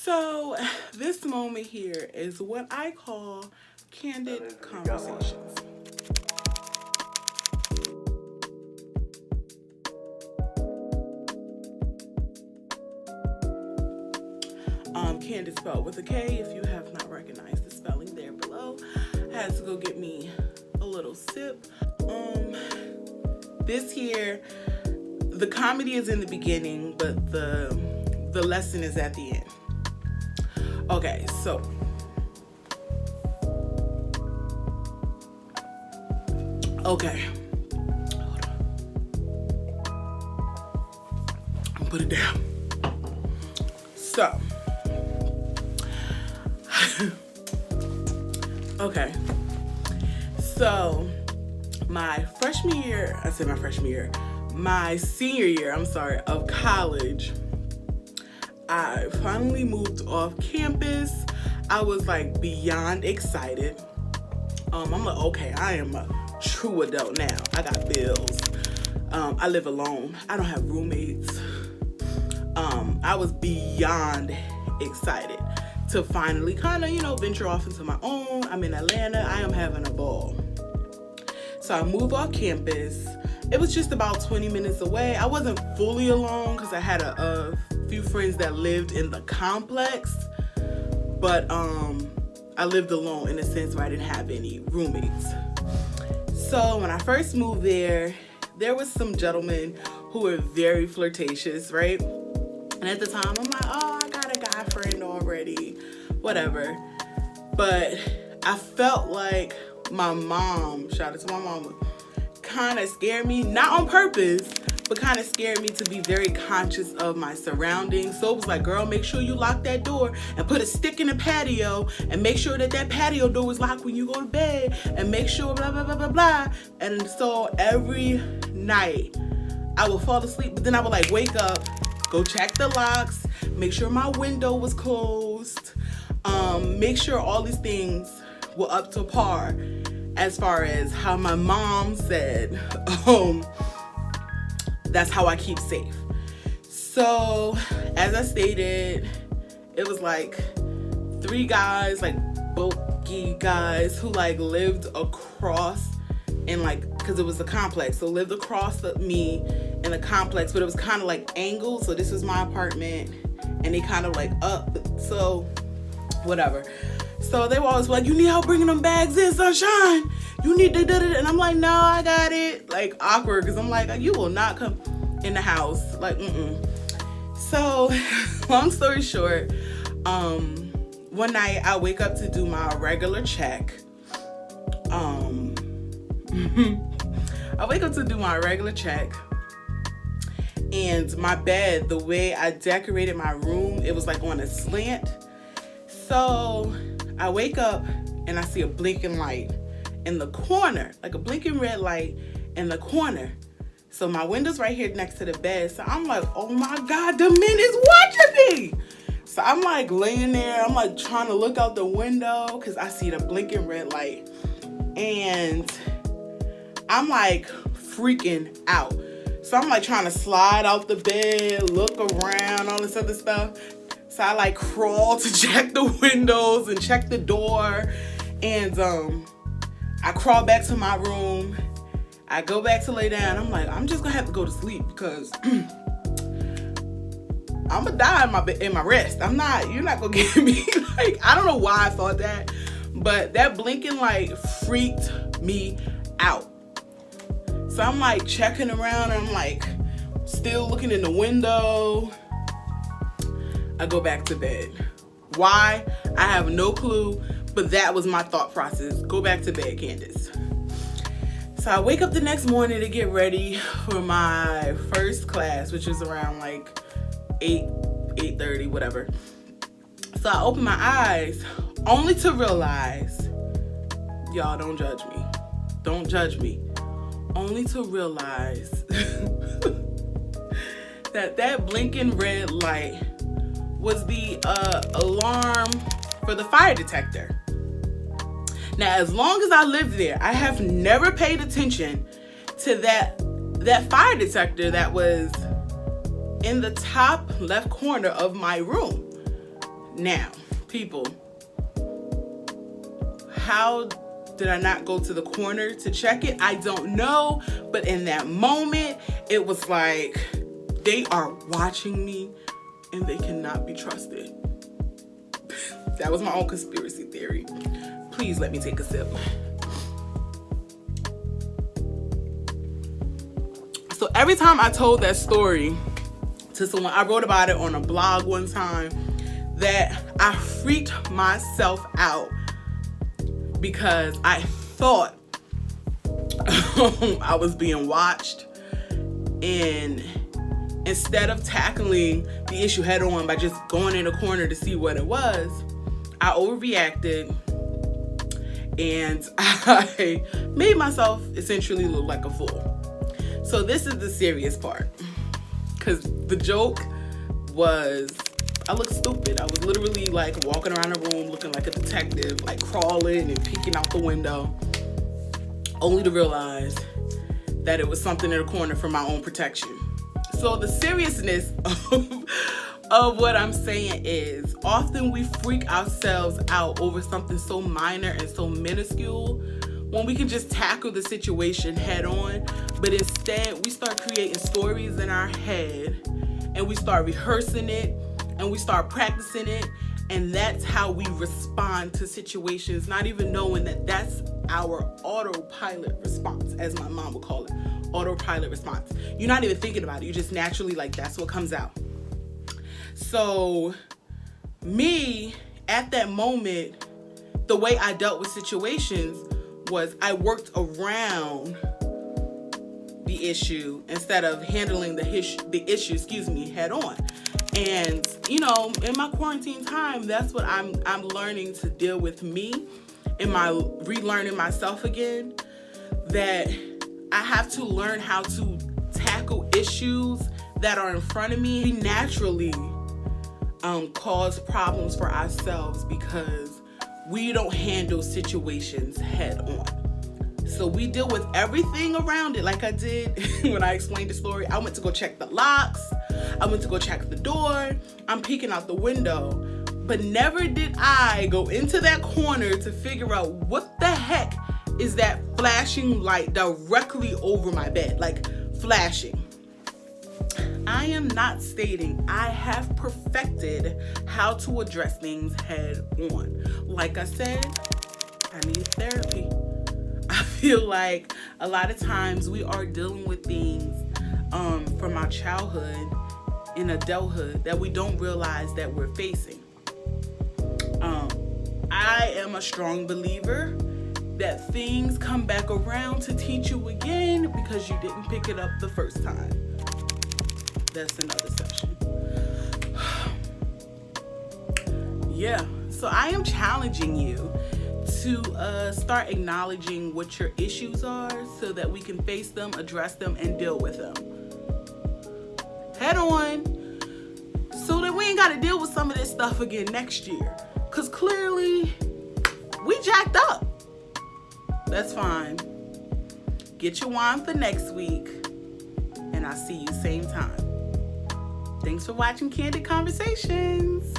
So this moment here is what I call candid conversations. Candid spelled with a K. If you have not recognized the spelling there below, I had to go get me a little sip. This here, the comedy is in the beginning, but the lesson is at the end. Okay, so okay, hold on. Put it down. So, okay. So, my senior year, of college, I finally moved off campus. I was like beyond excited. I'm like, okay, I am a true adult now. I got bills. I live alone. I don't have roommates. I was beyond excited to finally kind of, venture off into my own. I'm in Atlanta. I am having a ball. So I moved off campus. It was just about 20 minutes away. I wasn't fully alone because I had a few friends that lived in the complex, but I lived alone in a sense where I didn't have any roommates. So when I first moved there was some gentlemen who were very flirtatious, right? And at the time, I'm like, oh, I got a guy friend already, whatever. But I felt like my mom, shout out to my mama, kind of scared me, not on purpose, but kind of scared me to be very conscious of my surroundings. So it was like, girl, make sure you lock that door and put a stick in the patio and make sure that patio door was locked when you go to bed and make sure blah, blah, blah, blah, blah. And so every night I would fall asleep, but then I would like wake up, go check the locks, make sure my window was closed, make sure all these things were up to par as far as how my mom said, that's how I keep safe. So as I stated, it was like 3 guys, like bulky guys who like lived across and like, cause it was a complex, so lived across me in a complex, but it was kind of like angled. So this was my apartment and they kind of like up, so whatever. So they were always like, you need help bringing them bags in, sunshine. You need to do it. And I'm like, no, I got it. Like awkward, because I'm like, you will not come in the house. Like, So long story short, one night I wake up to do my regular check. And my bed, the way I decorated my room, it was like on a slant. So I wake up and I see a blinking light in the corner, like a blinking red light in the corner. So my window's right here next to the bed. So I'm like, oh my God, the man is watching me. So I'm like laying there. I'm like trying to look out the window because I see the blinking red light. And I'm like freaking out. So I'm like trying to slide out the bed, look around, all this other stuff. So I like crawl to check the windows and check the door. And I crawl back to my room. I go back to lay down. I'm like, I'm just gonna have to go to sleep because I'm gonna die in my rest. You're not gonna get me. Like, I don't know why I thought that, but that blinking light freaked me out. So I'm like checking around and I'm like still looking in the window. I go back to bed. Why? I have no clue, but that was my thought process. Go back to bed, Candace. So I wake up the next morning to get ready for my first class, which was around like 8:30, whatever. So I open my eyes only to realize, y'all don't judge me. Don't judge me. Only to realize that blinking red light was the alarm for the fire detector. Now, as long as I lived there, I have never paid attention to that fire detector that was in the top left corner of my room. Now, people, how did I not go to the corner to check it? I don't know. But in that moment, it was like, they are watching me and they cannot be trusted. That was my own conspiracy theory. Please let me take a sip. So every time I told that story to someone, I wrote about it on a blog one time, that I freaked myself out because I thought I was being watched, and instead of tackling the issue head on by just going in a corner to see what it was, I overreacted and I made myself essentially look like a fool. So this is the serious part, because the joke was, I looked stupid. I was literally like walking around the room looking like a detective, like crawling and peeking out the window, only to realize that it was something in the corner for my own protection. So the seriousness of what I'm saying is, often we freak ourselves out over something so minor and so minuscule when we can just tackle the situation head on. But instead, we start creating stories in our head and we start rehearsing it and we start practicing it. And that's how we respond to situations, not even knowing that that's our autopilot response, as my mom would call it, autopilot response. You're not even thinking about it. You just naturally, like, that's what comes out. So me, at that moment, the way I dealt with situations was I worked around the issue instead of handling the issue, head on. And, you know, in my quarantine time, that's what I'm learning to deal with me, in my relearning myself again, that I have to learn how to tackle issues that are in front of me. We naturally cause problems for ourselves because we don't handle situations head on. So we deal with everything around it, like I did when I explained the story. I went to go check the locks. I went to go check the door. I'm peeking out the window. But never did I go into that corner to figure out what the heck is that flashing light directly over my bed, like flashing. I am not stating I have perfected how to address things head on. Like I said, I need therapy. I feel like a lot of times we are dealing with things from our childhood and adulthood that we don't realize that we're facing. I am a strong believer that things come back around to teach you again because you didn't pick it up the first time. That's another session. Yeah, so I am challenging you to start acknowledging what your issues are so that we can face them, address them, and deal with them head on, so that we ain't got to deal with some of this stuff again next year. Because clearly, we jacked up. That's fine. Get your wine for next week, and I'll see you same time. Thanks for watching Candid Conversations.